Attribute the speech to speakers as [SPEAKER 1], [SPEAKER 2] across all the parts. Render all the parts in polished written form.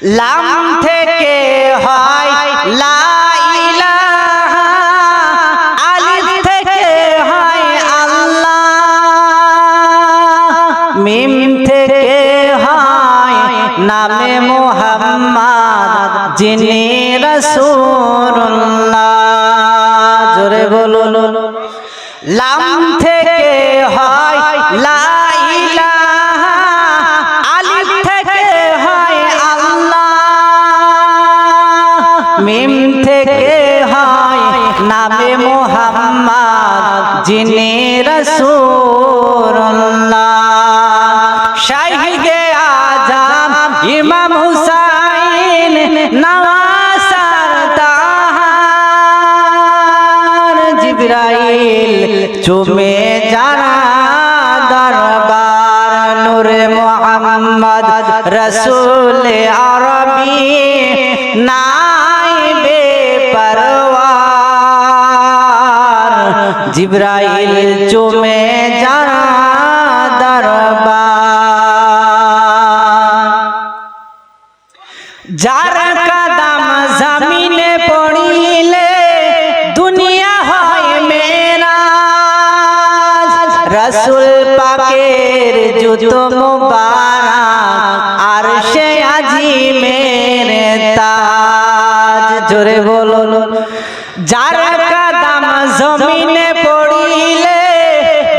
[SPEAKER 1] লাম থেকে হয় লা ইলাহা, আলিফ থেকে হয় আল্লাহ, মিম থেকে হয় নামে মুহাম্মদ যিনি রাসূলুল্লাহ। জোরে বলুন। লাম থেকে হয় লা ইলাহা, আলিফ থেকে হয় আল্লাহ, মিম থেকে হয় নামে মুহাম্মদ যিনি রাসূলুল্লাহ। শাহিদে আজম ইমাম হুসাইন নওয়াসার তাহার, জিবরাইল চুমে যারা দরবার, নূরে মুহাম্মদ রসুল আরবি নাইবে পরওয়ার, জিবরাইল চুমে যারা দরবার। যার কদম জমিনে পড়িলে দুনিয়া হয় মেরাজ, রসুল পাকের জুতো মুবারক আরশে আজিমের তাজ। জোরে বলুন। যার কদম জমিনে পড়িলে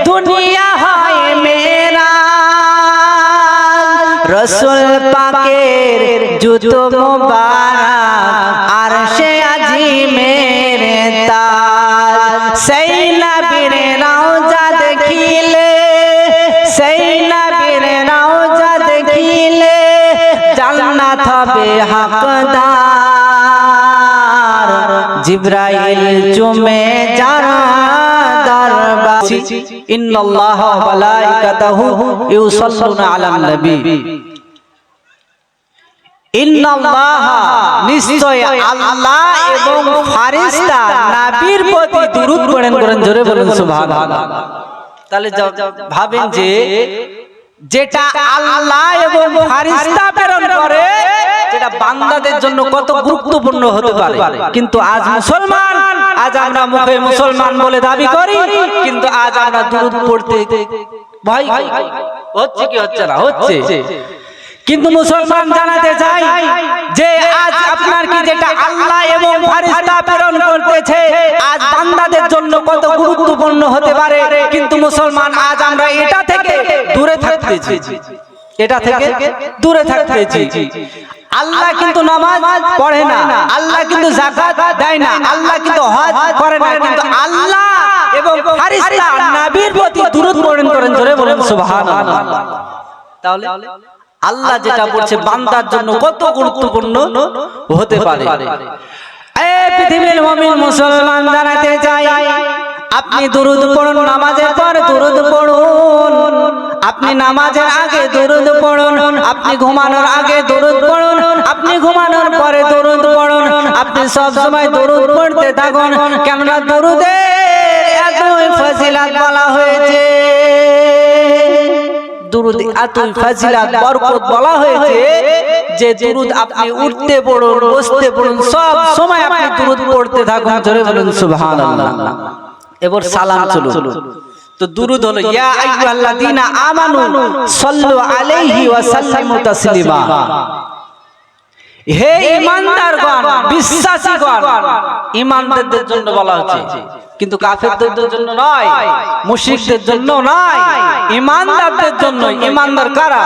[SPEAKER 1] দুনিয়া হয় মেরাজ, রসুল পাকের জুতো মুবারক আরশে আজিমের তাজ। সেই নবীর রওজা দেখিলে, সেই নবীর রওজা দেখিলে জান্নাত হবে হকদার, জিবরাইল চুমে যারা দরবার। ইন্নাল্লাহা ওয়া মালাইকাতাহু ইউসাল্লুনা আলান নবী। ইন্নাল্লাহা নিশ্চয় আল্লাহ এবং ফেরেশতা নবীর প্রতি দুরূদ পড়েন। জোরে বলুন সুবহানাল্লাহ। তাহলে ভাবেন যে যেটা আল্লাহ এবং ফেরেশতা প্রেরণ করে যেটা বান্দাদের জন্য কত গুরুত্বপূর্ণ হতে পারে। কিন্তু আজ মুসলমান, আজ আমরা মুখে মুসলমান বলে দাবি করি, কিন্তু আজ আমরা দুরূদ পড়তে ভয় হচ্ছে কি হচ্ছে না? হচ্ছে। কিন্তু মুসলমান জানাতে চাই যে আজ আপনার কি যেটা আল্লাহ এবং ফেরেশতা প্রেরণ করতেছে আজ বান্দাদের জন্য কত গুরুত্বপূর্ণ হতে পারে, কিন্তু মুসলমান আজ আমরা এটা থেকে দূরে থাকতেছি, এটা থেকে দূরে থাকতেছি। আল্লাহ কিন্তু নামাজ পড়ে না, আল্লাহ কিন্তু যাকাত দেয় না, আল্লাহ কিন্তু হজ করে না, কিন্তু আল্লাহ এবং ফেরেশতা নবীর প্রতি দুরূদ পড়েন। জোরে বলেন সুবহানাল্লাহ। তাহলে আল্লাহ যেটা বলছে বান্দার জন্য কত গুরুত্বপূর্ণ হতে পারে। এই পৃথিবীর মুমিন মুসলমান জানাতে চাই, আপনি দুরূদ পড়ুন, নামাজের পর দুরূদ পড়ুন, আপনি নামাজের আগে দুরূদ পড়ুন, আপনি ঘুমানোর আগে দুরূদ পড়ুন, আপনি ঘুমানোর পরে দুরূদ পড়ুন, আপনি সব সময় দুরূদ পড়তে থাকুন। কেননা দুরূদের এতই ফজিলত বলা হয়েছে, দুরূদ এতই ফজিলত বরকত বলা হয়েছে যে দুরূদ আপনি উঠতে পড়ুন, বসতে পড়ুন, সব সময় আপনি দুরূদ পড়তে থাকুন। জোরে বলুন সুবহানাল্লাহ। এবার সালাম চলুন। তো দুরূদ হলো ইয়া আইয়ুহাল্লাযীনা আমানু সাল্লু আলাইহি ওয়া সাল্লিমু তাসলিমা। হে ঈমানদারগণ, বিশ্বাসীগণ, ঈমানদারদের জন্য বলা হচ্ছে, কিন্তু কাফেরদের জন্য নয়, মুশরিকদের জন্য নয়, ঈমানদারদের জন্য। ঈমানদার কারা?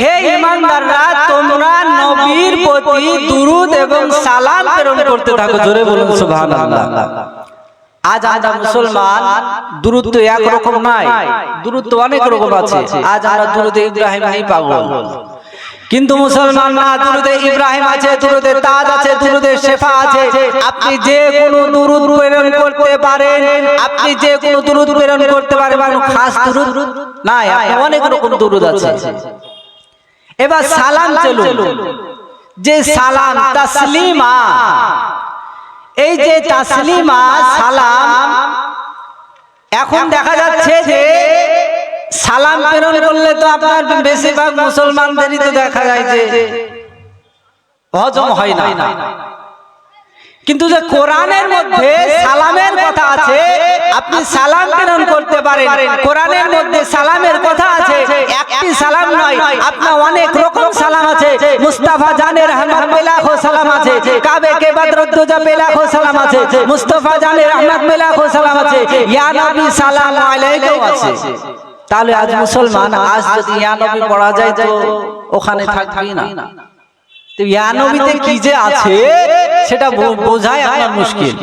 [SPEAKER 1] হে ঈমানদাররা, তোমরা নবীর প্রতি দুরূদ এবং সালাম প্রেরণ করতে থাকো। জোরে বলুন সুবহানাল্লাহ। আজ আমরা মুসলমান, দুরূদ তো এক রকম নাই, দুরূদ তো অনেক রকম আছে। আজ আমরা দুরূদে ইব্রাহিমই পাগল, কিন্তু মুসলমান না, দুরূদে ইব্রাহিম আছে, দুরূদে তাজ আছে, দুরূদে শেফা আছে। আপনি যে কোনো দুরূদ প্রেরণ করতে পারেন, আপনি যে কোনো দুরূদ প্রেরণ করতে পারেন, কোনো খাস দুরূদ নাই, অনেক রকম দুরূদ আছে। এবার সালাম চলুন। যে সালাম তাসলিমা, এই যে তাসলিমা সালাম, এখন দেখা যাচ্ছে যে সালাম প্রেরণ করলে তো আপনার বেশিরভাগ মুসলমানদেরই তো দেখা যায় যে হজম হয় না। কিন্তু যে কোরআনের মধ্যে সালামের কথা আছে, আপনি সালাম প্রেরণ করতে পারেন। কোরআনের মধ্যে সালামের কথা আছে, একটি সালাম নয়, আপনার অনেক রকম সালাম আছে। মুস্তাফা জানের রহমত পে লাখো সালাম আছে, কাবে কে বদরুদ্দোজা পে লাখো সালাম আছে, মুস্তাফা জানের রহমত পে লাখো সালাম আছে, ইয়া নবী সালাম আলাইকুম আছে। তাহলে আজ মুসলমান, আজ যদি ইয়া নবী পড়া যায় তো ওখানে থাকবি না। তো ইয়া নবীতে কি যে আছে সেটা বোঝাই আপনার মুশকিল।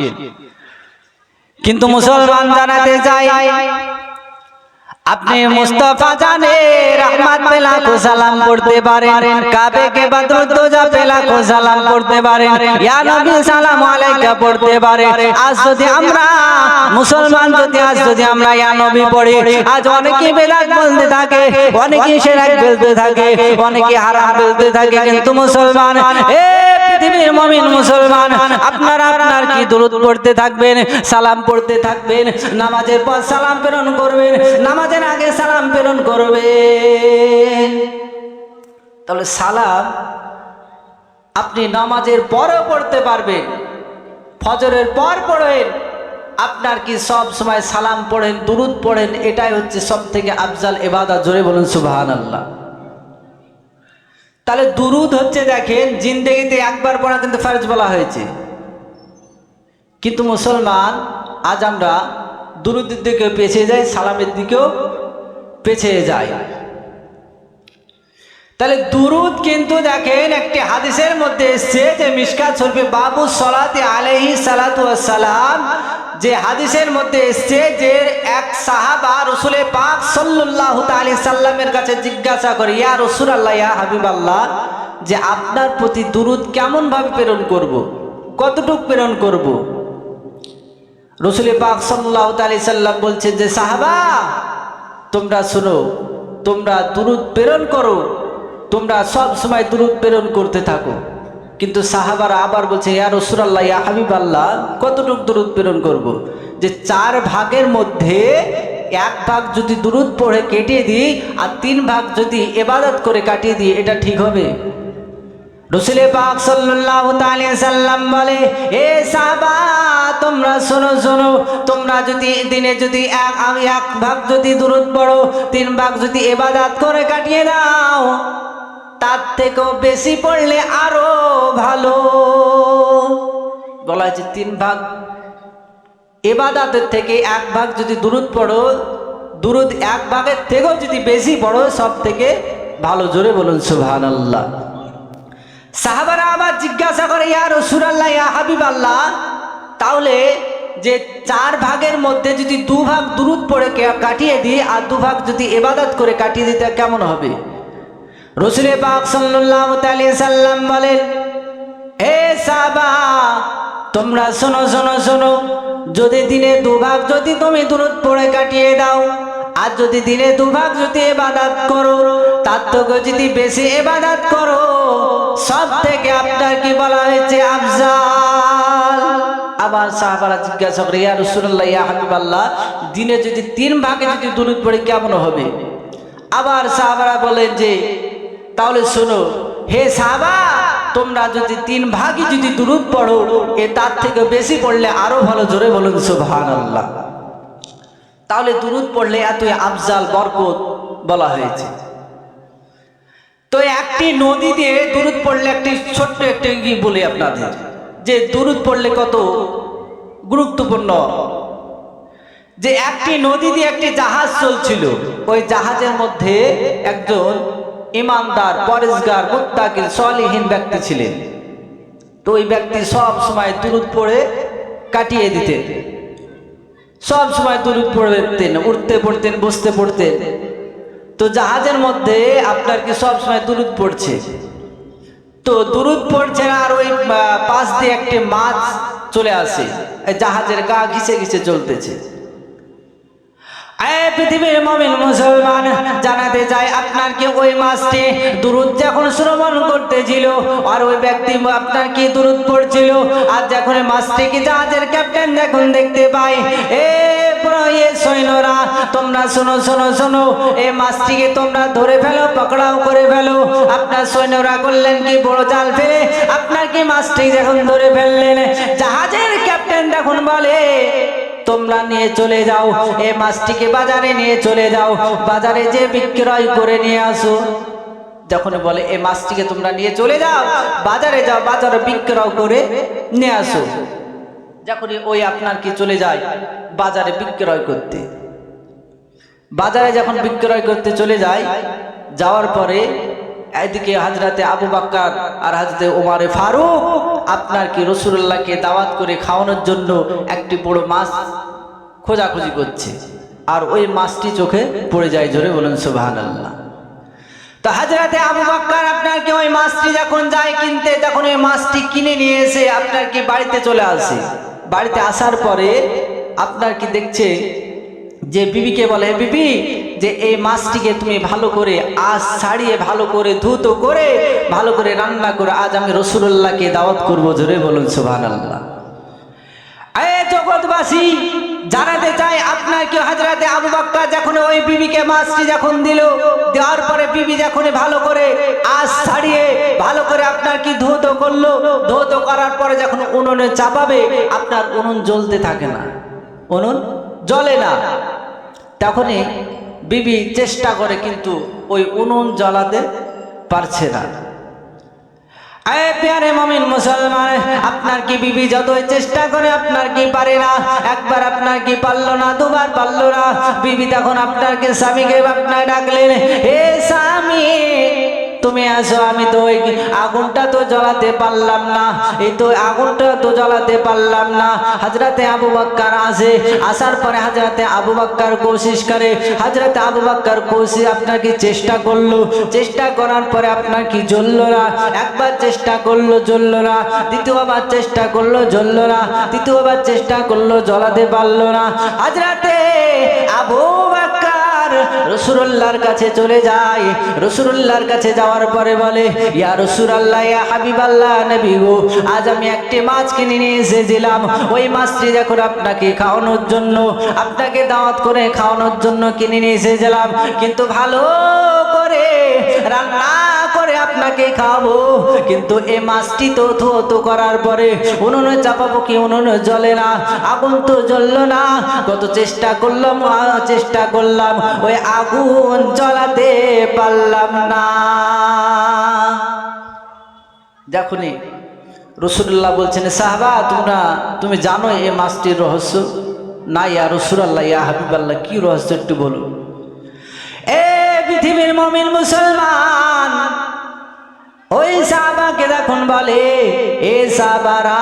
[SPEAKER 1] কিন্তু মুসলমান জানাতে চাই, আপনি মুস্তাফা জানে রহমত পে লাখো সালাম পড়তে পারেন, কাবে কে বদরুদ্দোজা পে লাখো সালাম পড়তে পারেন, ইয়া নবী সালাম আলাইকা পড়তে পারেন। আজ যদি আমরা মুসলমান আজ যদি আমরা ইয়া নবী পড়ি, আজ অনেকে বেলাত বলতে থাকে, অনেকে শিরক বলতে থাকে, অনেকে হারাম বলতে থাকে। কিন্তু মুসলমান, এ পৃথিবীর মুমিন মুসলমান, আপনার কি দুরূদ পড়তে থাকবেন, সালাম পড়তে থাকবেন, নামাজের পর সালাম প্রেরণ করবেন, নামাজের আগে সালাম প্রেরণ করবেন। তাহলে সালাম আপনি নামাজের পরও পড়তে পারবেন, ফজরের পর পড়েন, আপনার কি সব সময় সালাম পড়েন, দুরূদ পড়েন, এটাই হচ্ছে সব থেকে আফজাল ইবাদত। জোরে বলুন সুবহানাল্লাহ। তাহলে দুরূদ হচ্ছে, দেখেন, জিন্দেগিতে একবার পড়া কিন্তু ফরজ বলা হয়েছে। কিন্তু মুসলমান আজ আমরা দুরূদের দিকে পেছিয়ে যাই, সালামের দিকেও পেছিয়ে যাই। তাহলে দুরূদ কিন্তু দেখেন একটি হাদিসের মধ্যে এসেছে যে মিশকাত শরীফে বাবু সলাতে আলাইহি সালাতু ওয়াস সালাম, যে হাদিসের মধ্যে এসেছে যে এক সাহাবা রাসূল পাক সাল্লাল্লাহু তাআলা সাল্লামের কাছে জিজ্ঞাসা করে, ইয়া রাসূলুল্লাহ, ইয়া হাবিবাল্লাহ, যে আপনার প্রতি দুরূদ কেমন ভাবে প্রেরণ করব, কতটুকু প্রেরণ করব? রাসূল পাক সাল্লাল্লাহু তাআলা সাল্লাম বলছেন যে সাহাবা, তোমরা শোনো, তোমরা দুরূদ প্রেরণ করো, তোমরা সব সময় দুরূদ প্রেরণ করতে থাকো। কিন্তু সাহাবারা আবার বলছে, ইয়া রাসূলুল্লাহ, ইয়া হাবিবাল্লাহ, কতটুকু দুরূদ প্রেরণ করব? যে 4 ভাগের মধ্যে 1 ভাগ যদি দুরূদ পড়ে কেটিয়ে দিই আর 3 ভাগ যদি ইবাদত করে কাটিয়ে দিই, এটা ঠিক হবে? রাসূল পাক সাল্লাল্লাহু তাআলা সাল্লাম বলে, এ সাহাবা, তোমরা শোনো, তোমরা যদি দিনে যদি 1 ভাগ যদি দুরূদ পড়ো, 3 ভাগ যদি ইবাদত করে কাটিয়ে দাও, তার থেকেও বেশি পড়লে আরো ভালো। বলা হয়েছে 3 ভাগ ইবাদতের থেকে 1 ভাগ যদি দুরূদ পড়ো, দুরূদ 1 ভাগের থেকেও যদি বেশি পড়ো, সব থেকে ভালো। জোরে বলুন সুবহানাল্লাহ। সাহাবারা আবার জিজ্ঞাসা করে, ইয়া রাসূলুল্লাহ, ইয়া হাবিবাল্লাহ, তাহলে যে 4 ভাগের মধ্যে যদি 2 ভাগ দুরূদ পড়ে কাটিয়ে দিই আর 2 ভাগ যদি ইবাদত করে কাটিয়ে দিতে কেমন হবে? রাসূল পাক সাল্লাল্লাহু তাআলা সাল্লাম বলেন, হে সাহাবা, তোমরা শোনো, যদি দিনে 2 ভাগ যদি তুমি দুরূদ পড়ে কাটিয়ে দাও আর যদি দিনে 2 ভাগ যদি ইবাদত করো, তার থেকে যদি বেশি ইবাদত করো, সব থেকে আপনার কি বলা হয়েছে? আফজাল। আবার সাহাবারা জিজ্ঞাসা করে, ইয়া রাসূলুল্লাহ, ইয়া হাবিবাল্লাহ, দিনে যদি 3 ভাগে যদি দুরূদ পড়ে কেমন হবে? আবার সাহাবারা বলেন যে, তাহলে শোনো, হে সাহাবা, তোমরা যদি 3 ভাগই যদি দুরূদ পড়ো, তার থেকে বেশি পড়লে আরো ভালো। জোরে বলুন সুবহানাল্লাহ। তাহলে দুরূদ পড়লে এতই আফজাল, বরকত বলা হয়েছে। তো একটি নদী দিয়ে দুরূদ পড়লে, একটি ছোট্ট একটি কি বলি আপনাদের, যে দুরূদ পড়লে কত গুরুত্বপূর্ণ। যে একটি নদী দিয়ে একটি জাহাজ চলছিল, ওই জাহাজের মধ্যে একজন ইমানদার, পরেজগার, মুত্তাকি, সলিহিন ব্যক্তি ছিলেন। তো ওই ব্যক্তি সব সময় দুরূদ পড়ে কাটিয়ে দিতেন, সব সময় দুরূদ পড়তেন, উঠতে পড়তেন, বসতে পড়তেন। তো জাহাজের মধ্যে আপনার কি সব সময় দুরূদ পড়ছে, তো দুরূদ পড়ছে আর ওই পাশ দিয়ে একটি মাছ চলে আসে, জাহাজের গা ঘিসে ঘিসে চলতেছে। পৃথিবীর মুমিন মুসলমান, জানাতে চাই আপনার কি ওই মাছটি দুরূদ যখন শ্রবণ করতেছিল আর ওই ব্যক্তি আপনার কি দুরূদ পড়ছিল, আর যখন মাছটি কি জাহাজের ক্যাপ্টেন যখন দেখতে পায়, করো এ সৈন্যরা, তোমরা শোনো শোনো শোনো, এই মাছটিকে তোমরা ধরে ফেলো, পকড়াও করে ফেলো। আপনার সৈন্যরা করলেন কি, বড় জাল ফেলে আপনার কি মাছটি যখন ধরে ফেললেন, জাহাজের ক্যাপ্টেন তখন বলে তোমরা নিয়ে চলে যাও, এই মাছটিকে বাজারে নিয়ে চলে যাও, বাজারে যে বিক্রয় করে নিয়ে আসো। যখন বলে এই মাছটিকে তোমরা নিয়ে চলে যাও, বাজারে যাও, বাজারে বিক্রয় করে নিয়ে আসো। যখনই ওই আপনার কি চলে যায় বাজারে বিক্রয় করতে, বাজারে যখন বিক্রয় করতে চলে যায়, যাওয়ার পরে এদিকে হযরতে আবু বকর আর হযরতে ওমর ফারুক আপনার কি রাসূলুল্লাহকে দাওয়াত করে খাওয়ানোর জন্য একটি বড় মাছ খোঁজাখুঁজি করছে, আর ওই মাছটি চোখে পড়ে যায়। জোরে বলুন সুবহানাল্লাহ। তো হযরতে আবু বকর আপনার কি ওই মাছটি যখন যায় কিনতে, যখন ওই মাছটি কিনে নিয়ে এসে আপনার কি বাড়িতে চলে আসে, বাড়িতে আসার পরে আপনার কি দেখছে যে বিবিকে বলে, বিবি যে এই মাছটিকে তুমি ভালো করে আজ ছাড়িয়ে ভালো করে ধুতো করে ভালো করে রান্না করে আজ আমি রাসূলুল্লাহকে দাওয়াত করব। জোরে বলুন সুবহানাল্লাহ। এই জগৎবাসী জানাতে চাই আপনার কি হযরতে আবু বকর যখন ওই বিবিকে মাছটি যখন দিল, দেওয়ার পরে বিবি যখন ভালো করে আজ ছাড়িয়ে ভালো করে আপনার কি ধুতো করলো, ধুতো করার পরে যখন উনুনে চাপাবে, আপনার উনুন জ্বলতে থাকে না, উনুন জ্বলে না। তখনই বিবি চেষ্টা করে কিন্তু ওই উনুন জ্বালাতে পারছে না। আরে প্যারে মুমিন মুসলমান, আপনার কি বিবি যতই চেষ্টা করে আপনার কি পারে না, একবার আপনার কি পারলো না, দুবার পারলো না। বিবি তখন আপনার কি স্বামীকে আপনার ডাকলেন, হে স্বামী তুমি আসো, আমি তো ওই আগুনটা তো জ্বালাতে পারলাম না, এই তো আগুনটা তো জ্বালাতে পারলাম না। হযরতে আবু বকর আসে, আসার পরে হযরতে আবু বকর কোশিশ করে, হযরতে আবু বকর কোশিশ আপনার কি চেষ্টা করলো, চেষ্টা করার পরে আপনার কি জ্বললো না। একবার চেষ্টা করলো জ্বললো না, দ্বিতীয়বার চেষ্টা করলো জ্বললো না, তৃতীয়বার চেষ্টা করলো জ্বালাতে পারলো না। হযরতে আবু বকর রাসূলুল্লাহর কাছে চলে যায়, রাসূলুল্লাহর কাছে যাওয়ার পরে বলে, ইয়া রাসূলুল্লাহ, ইয়া হাবিবাল্লাহ, নবী গো, আজ আমি একটি মাছ কিনে নিয়ে এসেছিলাম, ওই মাছটি যখন আপনাকে খাওয়ানোর জন্য, আপনাকে দাওয়াত করে খাওয়ানোর জন্য কিনে নিয়ে এসেছিলাম, কিন্তু ভালো করে রান্না করে আপনাকে খাবো, কিন্তু এই মাছটি তো ধুতো করার পরে উনুনে চাপাবো কি উনুনে জ্বলে না, আগুন তো জ্বললো না। কত চেষ্টা করলাম, চেষ্টা করলাম, ওই আগুন জ্বালাতে পারলাম না। যখনই রাসূলুল্লাহ বলছেন, সাহাবা তুমি জানো এই মাছটির রহস্য? না ইয়া রাসূলুল্লাহ, ইয়া হাবিবাল্লাহ, কি রহস্য একটু বলুন। এ পৃথিবীর মুমিন মুসলমান, ওই সাহাবাকে যখন বলে, এ সাহাবারা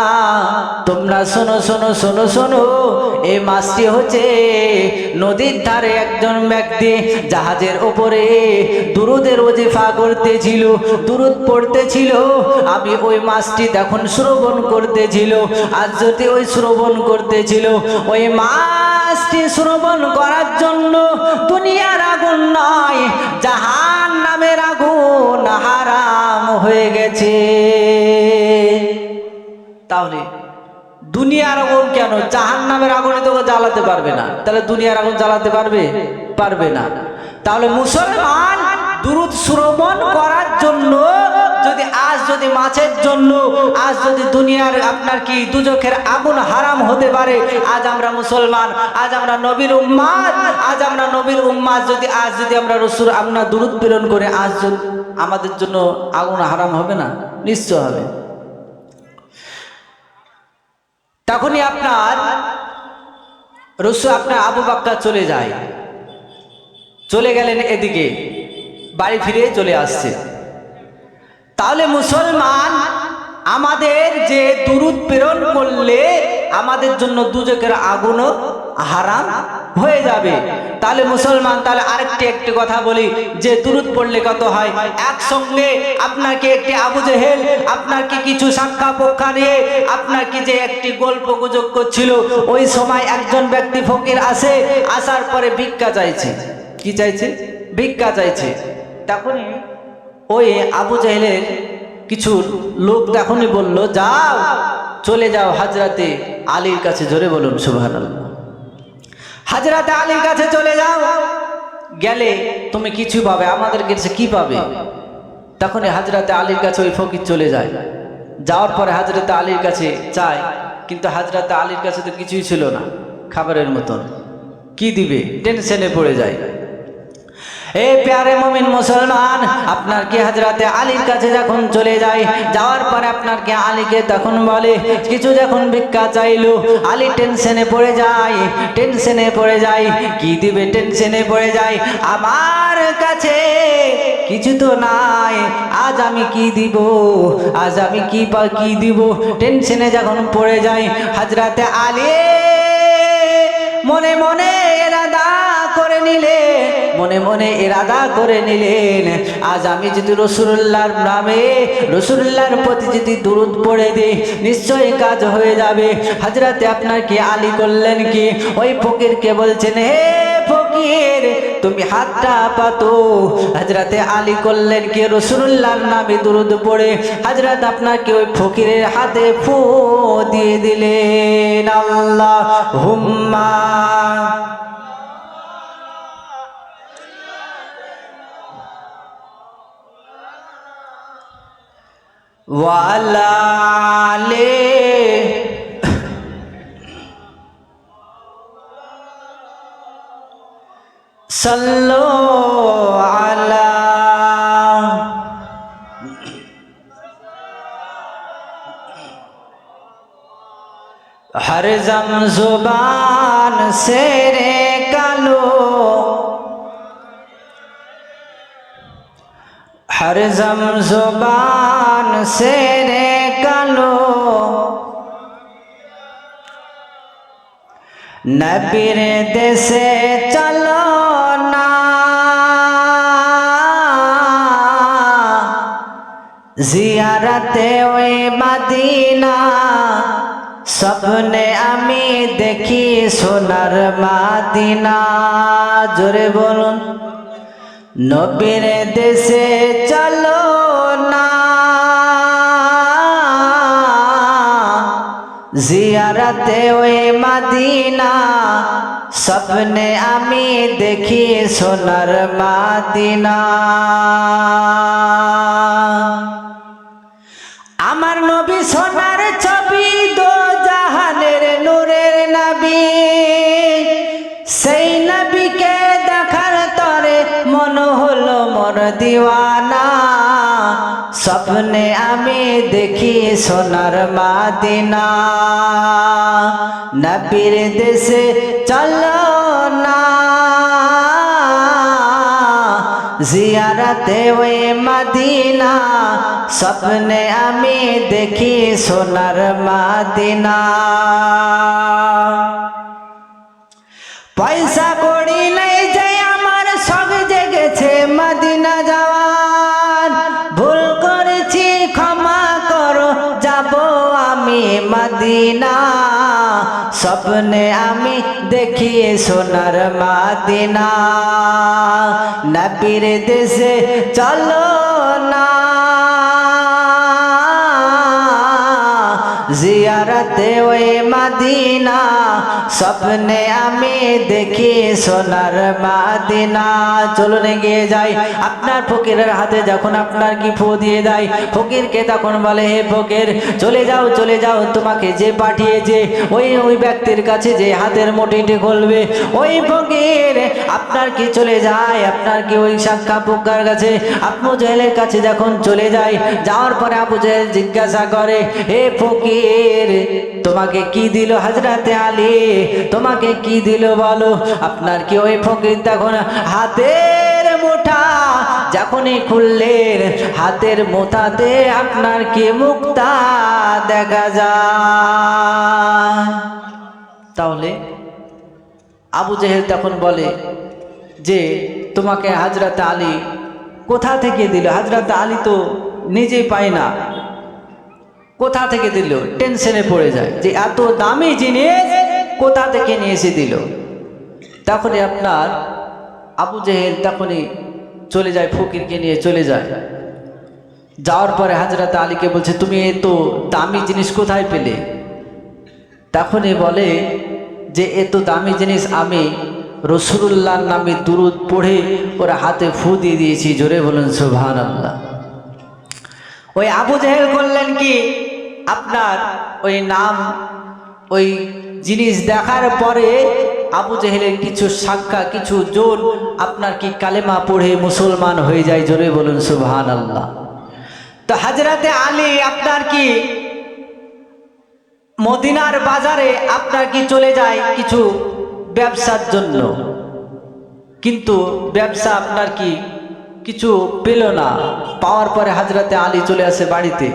[SPEAKER 1] তোমরা শোনো শোনো শোনো শোনো, এই মাছটি হচ্ছে নদীর ধারে একজন ব্যক্তি জাহাজের উপরে দুরুদের ওজিফা করতেছিল, দুরুদ পড়তেছিল, আমি ওই মাছটি তখন শ্রবণ করতেছিল। আজ যদি ওই শ্রবণ করতেছিল, ওই মাছটি শ্রবণ করার জন্য দুনিয়ার আগুন নয়, জাহান্নামের আগুন হারাম হয়ে গেছে। তাহলে দুনিয়ার আগুন কেন, জাহান্নামের আগুনে তো জ্বালাতে পারবে না, তাহলে দুনিয়ার আগুন জ্বালাতে পারবে? পারবে না। তাহলে মুসলমান দুরূদ শ্রবণ করার জন্য যদি মাছের জন্য আজ যদি দুনিয়ার আপনার কি দুজখের আগুন হারাম হতে পারে, আজ আমরা মুসলমান, আজ আমরা নবীর উম্মাত, আজ আমরা নবীর উম্মাত যদি আমরা আমরা দুরূদ প্রেরণ করে আজ আমাদের জন্য আগুন হারাম হবে না? নিশ্চয় হবে। তখনই আপনার আবু বকর চলে যায়, চলে গেলেন এদিকে, বাড়ি ফিরে চলে আসছে। তাহলে মুসলমান আমাদের যে দুরূদ প্রেরণ করলে আমাদের জন্য দুজখের আগুনও হারাম হয়ে যাবে। তাহলে মুসলমান, তাহলে একটি কথা বলি, যে দুরূদ পড়লে কত হয়? একসঙ্গে আপনাকে একটি আবু জেহেল আপনার কি কিছু সাক্ষা পক্ষা নিয়ে আপনার কি যে একটি গল্প গুজব করছিল, ওই সময় একজন ব্যক্তি ফকির আসে, আসার পরে ভিক্ষা চাইছে। কি চাইছে? ভিক্ষা চাইছে। তখনই ওই আবু জেহেলের কিছু লোক তখনই বলল, যাও চলে যাও হযরতে আলীর কাছে। জোরে বলুন সুবহানাল্লাহ। হযরত আলীর কাছে চলে যাও, গেলে তুমি কিছু পাবে, আমাদের কাছে কি পাবে? তখনই হযরত আলীর কাছে ওই ফকির চলে যায়। যাওয়ার পরে হযরত আলীর কাছে চায়, কিন্তু হযরত আলীর কাছে তো কিছুই ছিল না খাবারের মতন, কি দিবে? টেনশনে পড়ে যায়। এ প্যারে মুমিন মুসলমান, আপনার কি হযরতে আলীর কাছে যখন চলে যায়, যাওয়ার পরে আপনার কি আলীকে তখন বলে কিছু যখন ভিক্ষা চাইলো, আলী টেনশনে পড়ে যায়, টেনশনে পড়ে যায়, কি দিবে? টেনশনে পড়ে যায়, আমার কাছে কিছু তো নাই, আজ আমি কি দিব? আজ আমি কি দিব? টেনশনে যখন পড়ে যায়, হযরতে আলী মনে মনে ইরাদা করে নিলেন, মনে মনে ইরাদা করে নিলেন, আজ আমি যদি রাসূলুল্লাহর নামে, রাসূলুল্লাহর প্রতি যদি দুরূদ পড়ে দিই, নিশ্চয়ই কাজ হয়ে যাবে। হযরতে আপনার কি আলী করলেন কি, ওই ফকিরকে বলছেন, হে ফকির তুমি হাতটা পাতো। হযরতে আলী করলেন কি, রাসূলুল্লাহর নামে দুরূদ পড়ে হযরত আপনার কি ওই ফকিরের হাতে ফু দিয়ে দিলেন, আল্লাহুম্মা ওয়ালা আলে সাল্লু আলা। हर जम जुबान से रे कालो, हर जम जुबान से रे कालो, नबीर देशे चलो ना, जियारते ओए मदीना, স্বপ্নে আমি দেখি সোনার মাদিনা। জোরে বলুন, নবীর দেশে চলো না, জিয়ারতে ওই মদিনা, স্বপ্নে আমি দেখি সোনার মাদিনা। আমার নবী সোনার ছবি, দো জাহানের নূরের নবী, সেই নবীকে দেখার তরে মন হলো মোর দিওয়ানা, স্বপ্নে আমি দেখি সোনার মাদিনা, নবীর দেশে চলো না, জিয়ারতে ওই মদিনা, স্বপ্নে আমি দেখি সোনার মাদিনা। পয়সা কড়ি নাই যে আমার সব জেগেছে মদিনা যাওয়ার, ভুল করেছি ক্ষমা করো, যাব আমি মদিনা, স্বপ্নে আমি দেখি সোনার মাদিনা, নবীর দেশে চলো না, জিয়ারতে ওই মদিনা, স্বপ্নে আমি দেখি সোনার মাদিনা। চলুন এগিয়ে যাই। আপনার ফকিরের হাতে যখন আপনার কি ফু দিয়ে দেয়, ফকিরকে তখন বলে, হে ফকির চলে যাও, চলে যাও, তোমাকে যে পাঠিয়েছে ওই ব্যক্তির কাছে যে হাতের মুঠিটি খুলবে, ওই ফকির আপনার কি চলে যায়, আপনার কি ওই সাক্ষা ফকিরের কাছে, আবু জেহেলের কাছে যখন চলে যায়, যাওয়ার পরে আবু জেহেল জিজ্ঞাসা করে, হে ফকির তোমাকে কি দিল হযরতে আলী, তোমাকে কি দিল বলো? আপনার কি ওই ফকির তখন হাতের মুঠা যখনই খুললেন, হাতের মুঠাতে আপনার কি মুক্তা দেখা যায়। তাহলে আবু জেহেল তখন বলে যে তোমাকে হযরতে আলী কোথা থেকে দিল? হযরতে আলী তো নিজেই পায় না, কোথা থেকে দিল? টেনশনে পড়ে যায় যে এত দামি জিনিস কোথা থেকে নিয়ে এসে দিল। তখনই আপনার আবু জেহেল তখনই চলে যায়, ফকিরকে নিয়ে চলে যায়। যাওয়ার পরে হযরতে আলীকে বলছে, তুমি এত দামি জিনিস কোথায় পেলে? তখনই বলে যে এত দামি জিনিস আমি রাসূলুল্লাহর নামে দুরূদ পড়ে ওর হাতে ফু দিয়ে দিয়েছি। জোরে বলুন সুবহানাল্লাহ। ওই আবু জেহেল করলেন কি, আপনার ওই নাম ওই জিনিস দেখার পরে আবু জেহেলের কিছু শাখা কিছু জন আপনার কি কালেমা পড়ে মুসলমান হয়ে যায়। জোরে বলুন সুবহানাল্লাহ। তো হযরতে আলী আপনার কি মদিনার বাজারে আপনার কি চলে যায় কিছু ব্যবসার জন্য, কিন্তু ব্যবসা আপনার কি কিছু পেল না। পাওয়ার পরে হযরতে আলী চলে আসে বাড়িতে।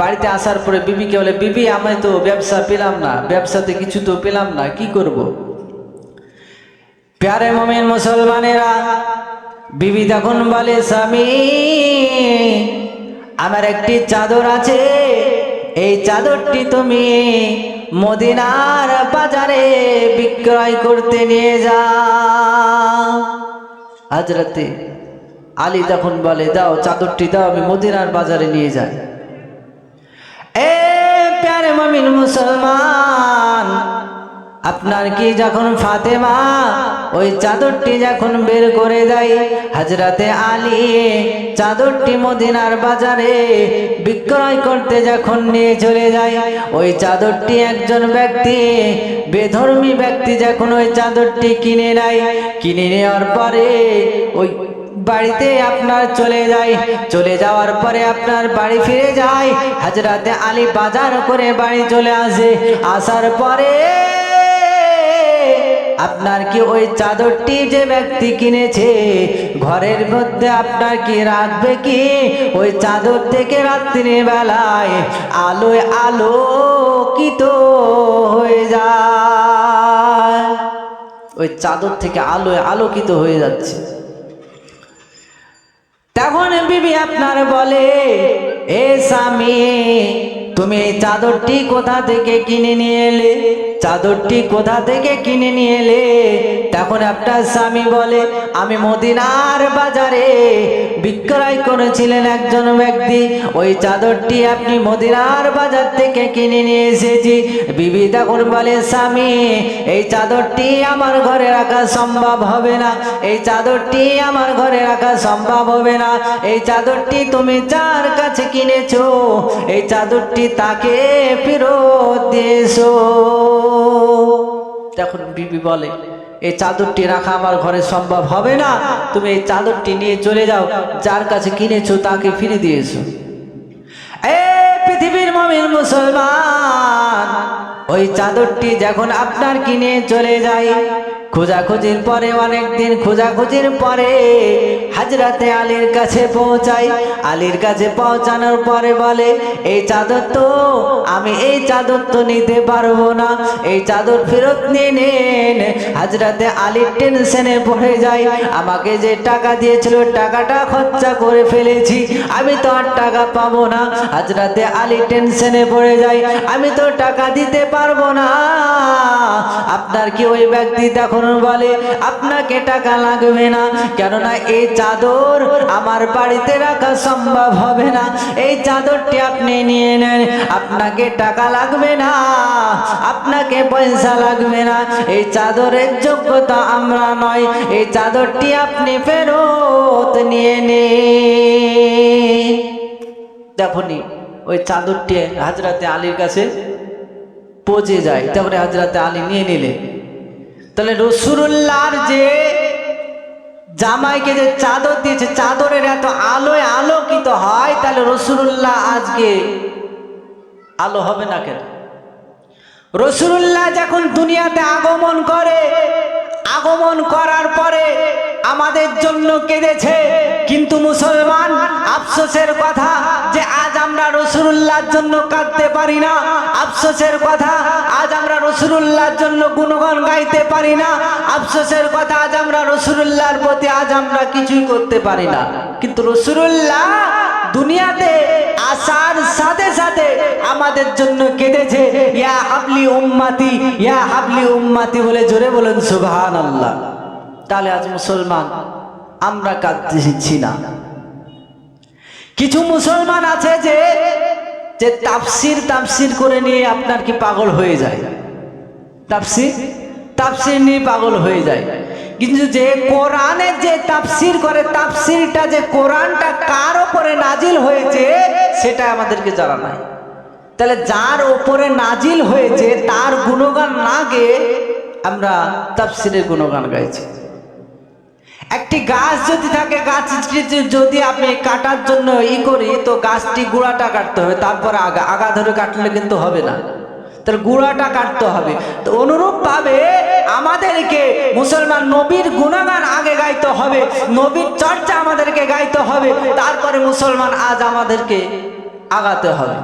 [SPEAKER 1] বাড়িতে আসার পরে বিবিকে বলে, বিবি আমি তো ব্যবসা পেলাম না, ব্যবসাতে কিছু তো পেলাম না, কি করব। প্যারে মুমিন মুসলমানেরা, বিবি তখন বলে, স্বামী আমার একটি চাদর আছে, এই চাদরটি তুমি মদিনার বাজারে বিক্রয় করতে নিয়ে যাও। হযরতে আলী তখন বলে, দাও চাদরটি দাও, আমি মদিনার বাজারে নিয়ে যাই। এ প্যারে মুমিন মুসলমান, আপনার কি যখন ফাতেমা ওই চাদরটি যখন বের করে দেয়, হযরতে আলী চাদরটি মদিনার বাজারে বিক্রয় করতে যখন নিয়ে চলে যায়, ওই চাদরটি একজন ব্যক্তি বেধর্মী ব্যক্তি যখন ওই চাদরটি কিনে নেয়, কিনে নেওয়ার পরে ওই বাড়িতে আপনার চলে যায়। চলে যাওয়ার পরে আপনার বাড়ি ফিরে যায়। হযরতে আলী বাজার করে বাড়ি চলে আসে। আসার পরে আপনার কি ওই চাদরটি যে ব্যক্তি কিনেছে ঘরের মধ্যে আপনার কি রাখবে কি, ওই চাদর থেকে রাত্রি বেলায় আলোয় আলোকিত হয়ে যায়। ওই চাদর থেকে আলোয় আলোকিত হয়ে যাচ্ছে। তখন বিবি আপনার বলে, এ স্বামী তুমি এই চাদরটি কোথা থেকে কিনে নিয়ে এলে, চাদরটি কোথা থেকে কিনে নিয়ে এলে। তখন আপনার স্বামী বলে, আমি মদিনার বাজারে বিক্রয় করেছিলেন একজন ব্যক্তি, ওই চাদরটি আপনি মদিনার বাজার থেকে কিনে নিয়ে এসেছি। বিবি তখন বলে, স্বামী এই চাদরটি আমার ঘরে রাখা সম্ভব হবে না, এই চাদরটি আমার ঘরে রাখা সম্ভব হবে না। এই চাদরটি তুমি যার কাছে কিনেছো এই চাদরটি তাকে ফেরত দিয়েছো। তখন বিবি বলে, এই চাদরটি রাখা আমার ঘরে সম্ভব হবে না, তুমি এই চাদরটি নিয়ে চলে যাও, যার কাছে কিনেছো তাকে ফিরে দিয়েছো। এ পৃথিবীর মুমিন মুসলমান, ওই চাদরটি যখন আপনার কিনে চলে যায়, খোঁজাখুঁজির পরে অনেকদিন খোঁজাখুঁজির পরে হযরতে আলীর কাছে পৌঁছায়। আলীর কাছে পৌঁছানোর পরে বলে, এই চাদর তো আমি এই চাদর তো নিতে পারবো না, এই চাদর ফেরত নিয়ে নেন। হযরতে আলী টেনশনে পড়ে যায়, আমাকে যে টাকা দিয়েছিল টাকাটা খরচা করে ফেলেছি, আমি তো আর টাকা পাবো না। হযরতে আলী টেনশনে পড়ে যায়, আমি তো টাকা দিতে পারবো না। আপনার কি ওই ব্যক্তি তখন বলে, আপনাকে টাকা লাগবে না, কেননা এই চাদর আমার বাড়িতে রাখা সম্ভব হবে না, এই চাদরটি আপনি নিয়ে নেন, আপনাকে টাকা লাগবে না, আপনাকে পয়সা লাগবে না, এই চাদরের যোগ্যতা আমরা নয়, এই চাদরটি আপনি ফেরত নিয়ে নেন। দেখুনি ওই চাদরটি হযরতে আলীর কাছে পৌঁছে যায়, তারপরে হযরতে আলী নিয়ে নিলেন। তাহলে রাসূলুল্লাহর যে জামাইকে যে চাদর দিয়েছে, চাদরের এত আলোয় আলোকিত হয়, তাহলে রাসূলুল্লাহ আজকে আলো হবে না কেন? রাসূলুল্লাহ যখন দুনিয়াতে আগমন করে, আগমন করার পরে আমাদের জন্য কেঁদেছে, কিন্তু মুসলমান আফসোসের কথা যে আজ আমরা রাসূলুল্লাহর জন্য কাঁদতে পারি না। আফসোসের কথা আজ আমরা রাসূলুল্লাহর জন্য গুণগান গাইতে পারি না। আফসোসের কথা আজ আমরা রাসূলুল্লাহর প্রতি আজ আমরা কিছুই করতে পারি না। কিন্তু রাসূলুল্লাহ দুনিয়াতে আসার সাথে সাথে আমাদের জন্য কেঁদেছে, ইয়া হাবলি উম্মতি, ইয়া হাবলি উম্মতি বলে জোরে বলেন সুবহানাল্লাহ। তাহলে আজ মুসলমান আমরা কাঁদতেছি না। কিছু মুসলমান আছে যে তাফসির করে নিয়ে আপনার কি পাগল হয়ে যায়। তাফসীর তাফসীর নিয়ে পাগল হয়ে যায়। কিন্তু যে কোরআনের যে তাফসীর করে, তাফসীরটা যে কোরআনটা কার উপরে নাজিল হয়েছে সেটা আমাদেরকে জানা নাই। তাহলে যার উপরে নাজিল হয়েছে তার গুণগান না গেয়ে আমরা তাফসীরের গুণগান গাইছি। একটি গাছ যদি থাকে, গাছটি যদি আপনি কাটার জন্য করি, তো গাছটি গুড়াটা কাটতে হবে, তারপরে আগা ধরে কাটলে কিন্তু হবে না, তার গুড়াটা কাটতে হবে। তো অনুরূপ ভাবে আমাদেরকে মুসলমান নবীর গুণগান আগে গাইতে হবে, নবীর চর্চা আমাদেরকে গাইতে হবে, তারপরে মুসলমান আজ আমাদেরকে আগাতে হবে।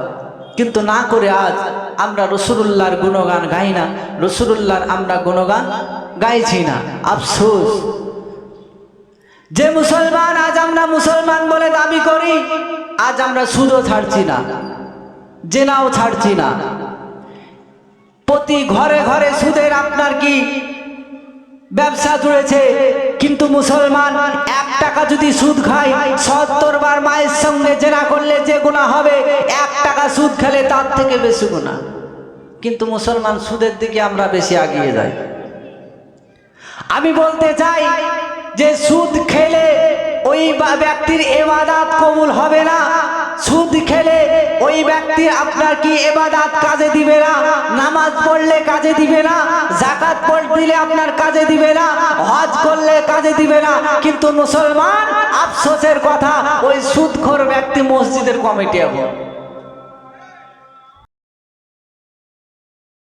[SPEAKER 1] কিন্তু না করে আজ আমরা রাসূলুল্লাহর গুণগান গাই না, রাসূলুল্লাহর আমরা গুণগান গাইছি না। আফসোস যে মুসলমান আজ আমরা মুসলমান বলে দাবি করি, আজ আমরা সুদও ছাড়ছি না, জেনাও ছাড়ছি না। প্রতি ঘরে ঘরে সুদের আপনার কি ব্যবসা জুড়েছে, কিন্তু মুসলমান 1 টাকা যদি সুদ খায় 70 বার মায়ের সঙ্গে জেনা করলে যে গুনাহ হবে, 1 টাকা সুদ খেলে তার থেকে বেশি গুনাহ। কিন্তু মুসলমান সুদের দিকে আমরা বেশি এগিয়ে যাই। আমি বলতে চাই যে সুদ খেলে ওই ব্যক্তির ইবাদত কবুল হবে না, সুদ খেলে ওই ব্যক্তি আপনার কি ইবাদত কাজে দিবে না, নামাজ পড়লে কাজে দিবে না, যাকাত দিলে আপনার কাজে দিবে না, হজ করলে কাজে দিবে না। কিন্তু মুসলমান আফসোসের কথা, ওই সুদখোর ব্যক্তি মসজিদের কমিটি হবে।